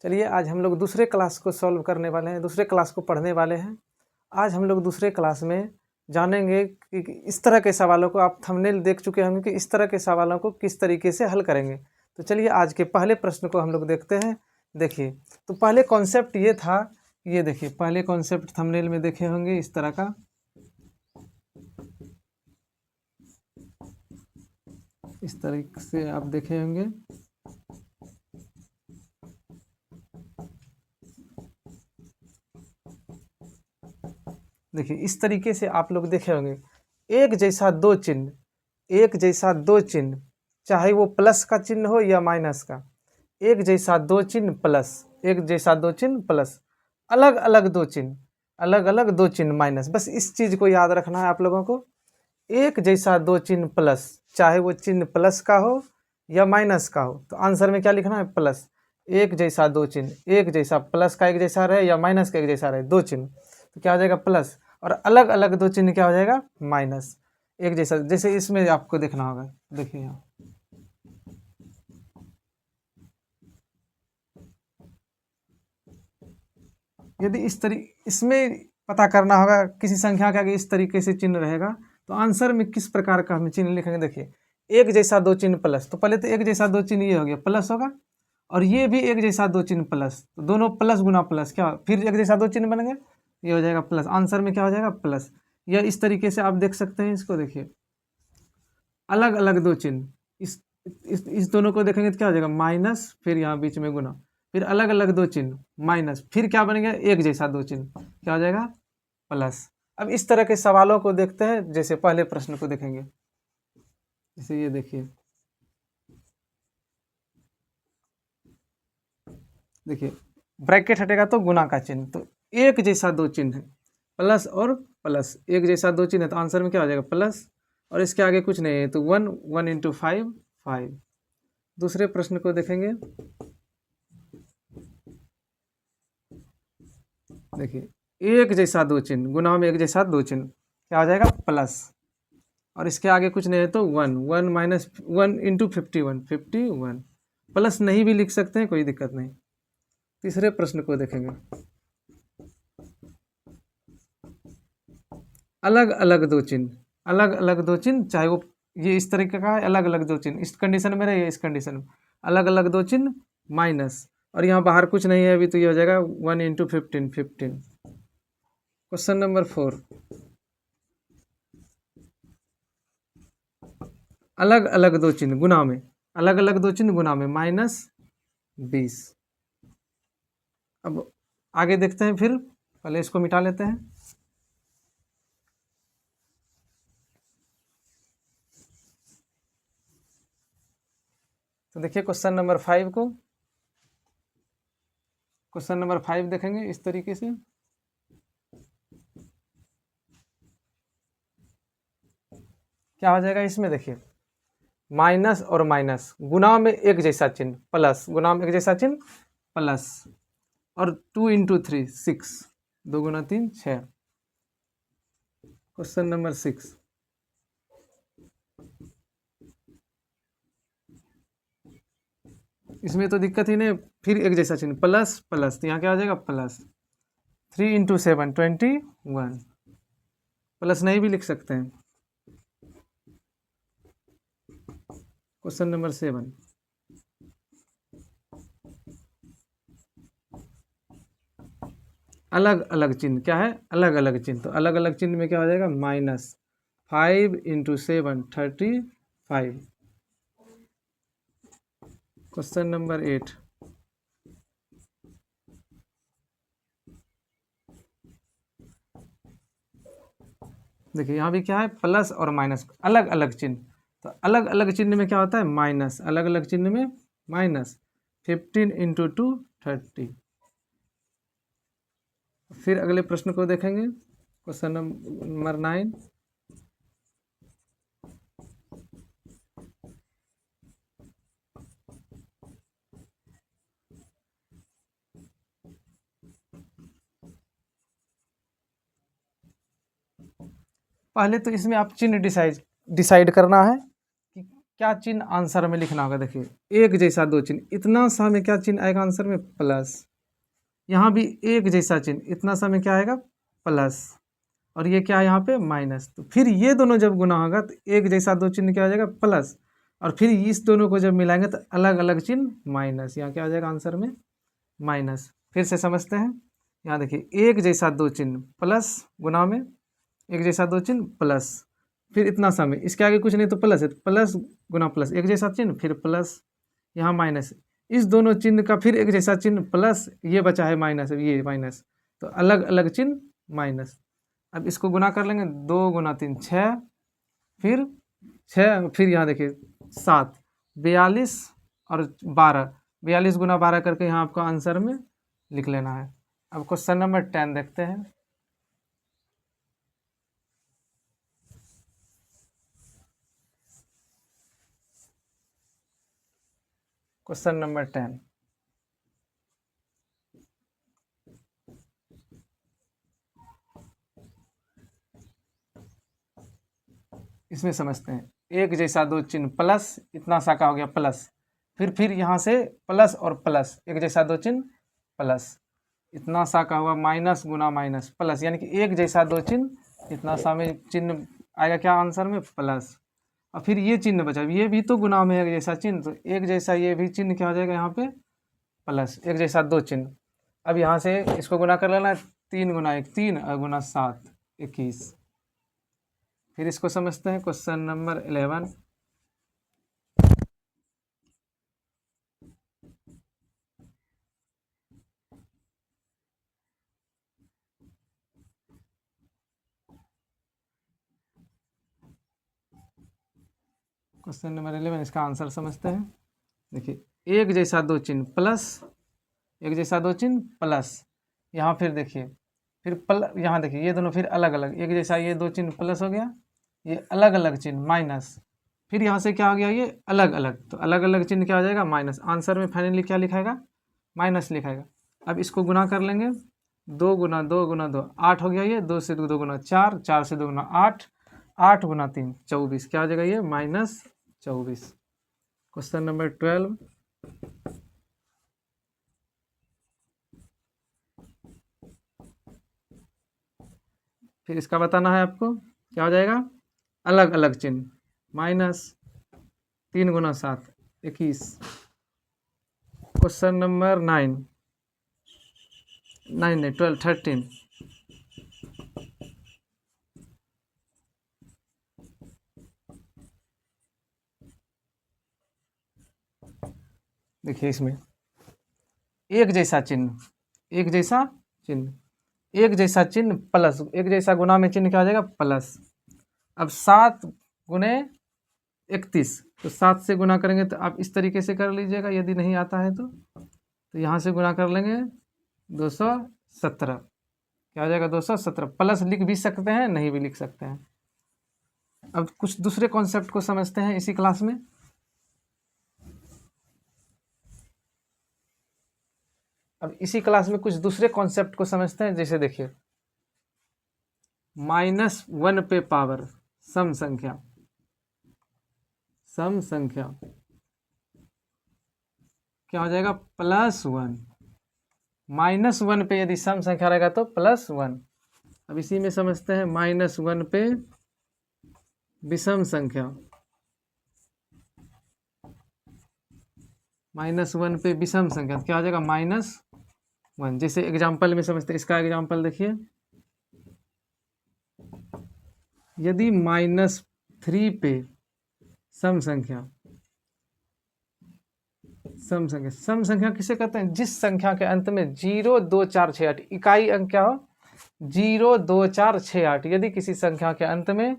चलिए आज हम लोग दूसरे क्लास को सॉल्व करने वाले हैं, दूसरे क्लास को पढ़ने वाले हैं। आज हम लोग दूसरे क्लास में जानेंगे कि इस तरह के सवालों को, आप थंबनेल देख चुके होंगे कि इस तरह के सवालों को किस तरीके से हल करेंगे। तो चलिए आज के पहले प्रश्न को हम लोग देखते हैं। देखिए, तो पहले कॉन्सेप्ट ये था, ये देखिए पहले कॉन्सेप्ट थंबनेल में देखे होंगे इस तरह का। इस तरीके से आप देखे होंगे। देखिए इस तरीके से आप लोग देखे होंगे, एक जैसा दो चिन्ह, एक जैसा दो चिन्ह, चाहे वो प्लस का चिन्ह हो या माइनस का, एक जैसा दो चिन्ह प्लस, एक जैसा दो चिन्ह प्लस, अलग अलग दो चिन्ह, अलग अलग दो चिन्ह माइनस। बस इस चीज़ को याद रखना है आप लोगों को। एक जैसा दो चिन्ह प्लस, चाहे वो चिन्ह प्लस का हो या माइनस का हो, तो आंसर में क्या लिखना है? प्लस। एक जैसा दो चिन्ह, एक जैसा प्लस का एक जैसा रहे या माइनस का एक जैसा रहे, दो चिन्ह, तो क्या हो जाएगा? प्लस। और अलग अलग दो चिन्ह क्या हो जाएगा? माइनस। एक जैसा, जैसे इसमें आपको देखना होगा, देखिए यहाँ यदि इसमें पता करना होगा किसी संख्या का कि इस तरीके से चिन्ह रहेगा, तो आंसर में किस प्रकार का हम चिन्ह लिखेंगे। देखिए एक जैसा दो चिन्ह प्लस, तो पहले तो एक जैसा दो चिन्ह ये हो गया प्लस होगा, और ये भी एक जैसा दो चिन्ह प्लस, तो दोनों प्लस गुना प्लस, क्या फिर एक जैसा दो चिन्ह बन गए, ये हो जाएगा प्लस। आंसर में क्या हो जाएगा? प्लस। या इस तरीके से आप देख सकते हैं इसको। देखिए अलग अलग दो चिन्ह, इस दोनों को देखेंगे तो क्या हो जाएगा? माइनस, फिर यहाँ बीच में गुना, फिर अलग अलग दो चिन्ह माइनस, फिर क्या बनेगा? एक जैसा दो चिन्ह, क्या हो जाएगा? प्लस। अब इस तरह के सवालों को देखते हैं, जैसे पहले प्रश्न को देखेंगे। जैसे ये देखिए, देखिए ब्रैकेट हटेगा तो गुना का चिन्ह, तो एक जैसा दो चिन्ह है, प्लस और प्लस, एक जैसा दो चिन्ह है, तो आंसर में क्या हो जाएगा? प्लस। और इसके आगे कुछ नहीं है, तो 1 1 इंटू 5 5। दूसरे प्रश्न को देखेंगे। देखिए एक जैसा दो चिन्ह, गुना में एक जैसा दो चिन्ह, क्या हो जाएगा? प्लस। और इसके आगे कुछ नहीं है, तो 1 1 माइनस 1 इंटू 51 51। प्लस नहीं भी लिख सकते हैं, कोई दिक्कत नहीं। तीसरे प्रश्न को देखेंगे। अलग अलग दो चिन्ह, अलग अलग दो चिन्ह, चाहे वो ये इस तरीके का है, अलग अलग दो चिन्ह, इस कंडीशन में रहे, इस कंडीशन में, अलग अलग दो चिन्ह माइनस। और यहाँ बाहर कुछ नहीं है अभी, तो ये हो जाएगा 1 इंटू 15 15। क्वेश्चन नंबर 4, अलग अलग दो चिन्ह गुना में, अलग अलग दो चिन्ह गुना में -20। अब आगे देखते हैं, फिर पहले इसको मिटा लेते हैं। तो देखिए क्वेश्चन नंबर 5 को, क्वेश्चन नंबर 5 देखेंगे इस तरीके से। क्या हो जाएगा इसमें? देखिए माइनस और माइनस, गुना में एक जैसा चिन्ह प्लस, गुना में एक जैसा चिन्ह प्लस, और 2 इंटू 3 6, 2 गुना 3 6। क्वेश्चन नंबर 6, इसमें तो दिक्कत ही नहीं, फिर एक जैसा चिन्ह प्लस प्लस, तो यहाँ क्या हो जाएगा? प्लस। 3 इंटू 7 21, प्लस नहीं भी लिख सकते हैं। क्वेश्चन नंबर 7, अलग अलग चिन्ह, क्या है? अलग अलग चिन्ह, तो अलग अलग चिन्ह में क्या हो जाएगा? -5 इंटू 7 35। क्वेश्चन नंबर 8, देखिए यहाँ भी क्या है? प्लस और माइनस, अलग अलग चिन्ह, तो अलग अलग चिन्ह में क्या होता है? माइनस, अलग अलग चिन्ह में माइनस। 15 इंटू 2 30। फिर अगले प्रश्न को देखेंगे, क्वेश्चन नंबर 9, पहले तो इसमें आप चिन्ह डिसाइड करना है कि क्या चिन्ह आंसर में लिखना होगा। देखिए एक जैसा दो चिन्ह, इतना सा में क्या चिन्ह आएगा आंसर में, प्लस। यहाँ भी एक जैसा चिन्ह, इतना सा में क्या आएगा, प्लस। और ये क्या है यहाँ पे, माइनस। तो फिर ये दोनों जब गुना होगा तो एक जैसा दो चिन्ह क्या हो जाएगा, प्लस। और फिर इस दोनों को जब मिलाएंगे तो अलग अलग चिन्ह माइनस। यहाँ क्या आ जाएगा आंसर में, माइनस। फिर से समझते हैं। यहाँ देखिए एक जैसा दो चिन्ह प्लस गुना में, एक जैसा दो चिन्ह प्लस, फिर इतना सा में, इसके आगे कुछ नहीं तो प्लस है, तो प्लस गुना प्लस, एक जैसा चिन्ह फिर प्लस, यहाँ माइनस। इस दोनों चिन्ह का फिर एक जैसा चिन्ह प्लस, ये बचा है माइनस, ये माइनस, तो अलग अलग चिन्ह माइनस। अब इसको गुना कर लेंगे, 2 गुना 3 6, फिर 6, फिर यहाँ देखिए 7, 42 और 12, 42 गुना 12 करके यहाँ आपको आंसर में लिख लेना है। अब क्वेश्चन नंबर 10 देखते हैं। क्वेश्चन नंबर 10, इसमें समझते हैं। एक जैसा दो चिन्ह प्लस, इतना सा का हो गया प्लस, फिर यहाँ से प्लस और प्लस, एक जैसा दो चिन्ह प्लस, इतना सा का हुआ माइनस गुना माइनस प्लस, यानी कि एक जैसा दो चिन्ह, इतना सा में चिन्ह आएगा क्या आंसर में, प्लस। और फिर ये चिन्ह बचा, ये भी तो गुना में है एक जैसा चिन्ह, तो एक जैसा ये भी चिन्ह क्या हो जाएगा यहाँ पे, प्लस, एक जैसा दो चिन्ह। अब यहाँ से इसको गुना कर लेना, 3 गुना 1 3 और गुना 7 21। फिर इसको समझते हैं। क्वेश्चन नंबर 11, क्वेश्चन नंबर 11, इसका आंसर समझते हैं। देखिए एक जैसा दो चिन्ह प्लस, एक जैसा दो चिन्ह प्लस, यहाँ फिर देखिए फिर यहाँ देखिए ये दोनों फिर अलग अलग, एक जैसा ये दो चिन्ह प्लस हो गया, ये अलग अलग चिन्ह माइनस, फिर यहाँ से क्या हो गया, ये अलग अलग, तो अलग अलग चिन्ह क्या हो जाएगा, माइनस। आंसर में फाइनली क्या लिखाएगा, माइनस लिखाएगा। अब इसको गुना कर लेंगे, 2 गुना 2 गुना 2 8 हो गया, ये 2 से 2 गुना 4, 4 से 2 गुना 8, 8 गुना 3 24, क्या हो जाएगा ये -24। क्वेश्चन नंबर 12, फिर इसका बताना है आपको, क्या हो जाएगा, अलग अलग चिन्ह, -3 गुना 7 21। क्वेश्चन नंबर 9 नहीं 12 13, देखिए इसमें एक जैसा चिन्ह, एक जैसा चिन्ह, एक जैसा चिन्ह प्लस, एक जैसा गुना में चिन्ह क्या हो जाएगा, प्लस। अब 7 गुने 31, तो 7 से गुना करेंगे तो आप इस तरीके से कर लीजिएगा, यदि नहीं आता है तो यहाँ से गुना कर लेंगे 217, क्या हो जाएगा 217, प्लस लिख भी सकते हैं नहीं भी लिख सकते हैं। अब कुछ दूसरे कॉन्सेप्ट को समझते हैं इसी क्लास में। अब इसी क्लास में कुछ दूसरे कॉन्सेप्ट को समझते हैं। जैसे देखिए -1 पे पावर सम संख्या, सम संख्या क्या हो जाएगा, +1। -1 पे यदि सम संख्या रहेगा तो +1। अब इसी में समझते हैं -1 पे विषम संख्या, -1 पे विषम संख्या क्या हो जाएगा, -1। जैसे एग्जाम्पल में समझते हैं, इसका एग्जाम्पल देखिए, यदि -3 पे सम संख्या, सम संख्या किसे कहते हैं, जिस संख्या के अंत में 0 2 4 6 8 इकाई अंक क्या हो, 0 2 4 6 8, यदि किसी संख्या के अंत में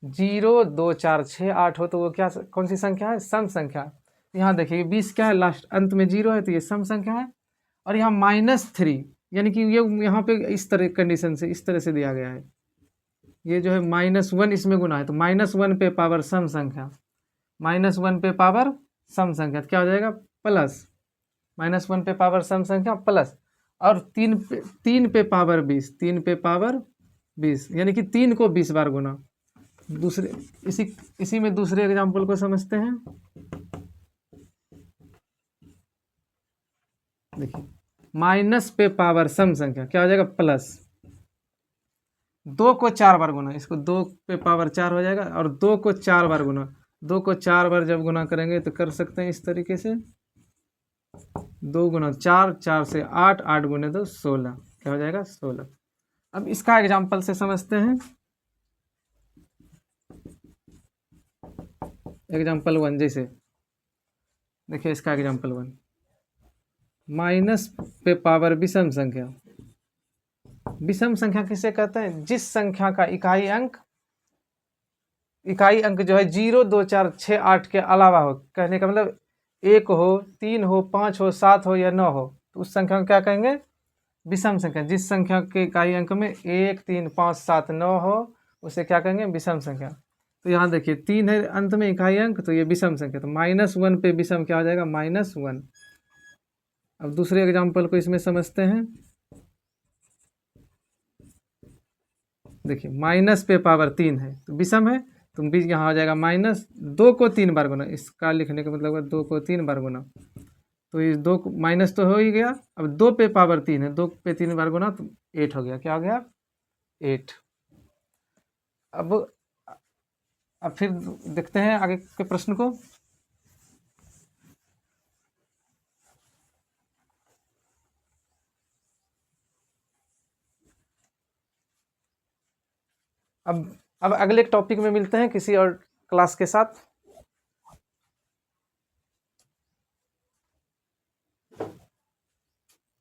0 2 4 6 8 हो तो वो क्या, कौन सी संख्या है, सम संख्या। यहाँ देखिए 20 क्या है, लास्ट अंत में 0 है तो ये सम संख्या है। और यहाँ -3 यानी कि ये यहाँ पे इस तरह कंडीशन से, इस तरह से दिया गया है, ये जो है -1 इसमें गुना है, तो -1 पे पावर सम संख्या, -1 पे पावर सम संख्या क्या हो जाएगा, प्लस, -1 पे पावर सम संख्या प्लस, और 3 पे पावर 20, 3 पे पावर 20, यानी कि 3 को 20 बार गुना, दूसरे इसी में दूसरे एग्जाम्पल को समझते हैं। देखिए माइनस पे पावर सम संख्या क्या हो जाएगा प्लस, 2 को 4 बार गुना, इसको 2 पे पावर 4 हो जाएगा, और 2 को 4 बार गुना, 2 को 4 बार जब गुना करेंगे तो कर सकते हैं इस तरीके से, 2 गुना 4, 4 से 8, 8 गुने 2 16, क्या हो जाएगा 16। अब इसका एग्जाम्पल से समझते हैं। एग्जाम्पल 1 जैसे देखिए इसका एग्जाम्पल 1, माइनस पे पावर विषम संख्या। विषम संख्या किसे कहते हैं? जिस संख्या का इकाई अंक जो है 0, 2, 4, 6, 8 के अलावा हो, कहने का मतलब 1 हो, 3 हो, 5 हो, 7 हो या 9 हो, तो उस संख्या को क्या कहेंगे? विषम संख्या। जिस संख्या के इकाई अंक में 1, 3, 5, 7, 9 हो उसे क्या कहेंगे? विषम संख्या। तो यहाँ देखिए 3 है अंत में इकाई अंक, तो ये विषम संख्या, तो -1 पे विषम क्या हो जाएगा? -1। अब दूसरे एग्जाम्पल को इसमें समझते हैं। देखिए माइनस पे पावर 3 है तो विषम है, तो बीच यहाँ हो जाएगा माइनस, 2 को 3 बार गुना, इसका लिखने का मतलब है 2 को 3 बार गुना, तो ये 2 माइनस तो हो ही गया। अब 2 पे पावर 3 है, 2 पे 3 बार गुना तो 8 हो गया, क्या हो गया? 8। अब फिर देखते हैं आगे के प्रश्न को। अब अगले टॉपिक में मिलते हैं किसी और क्लास के साथ।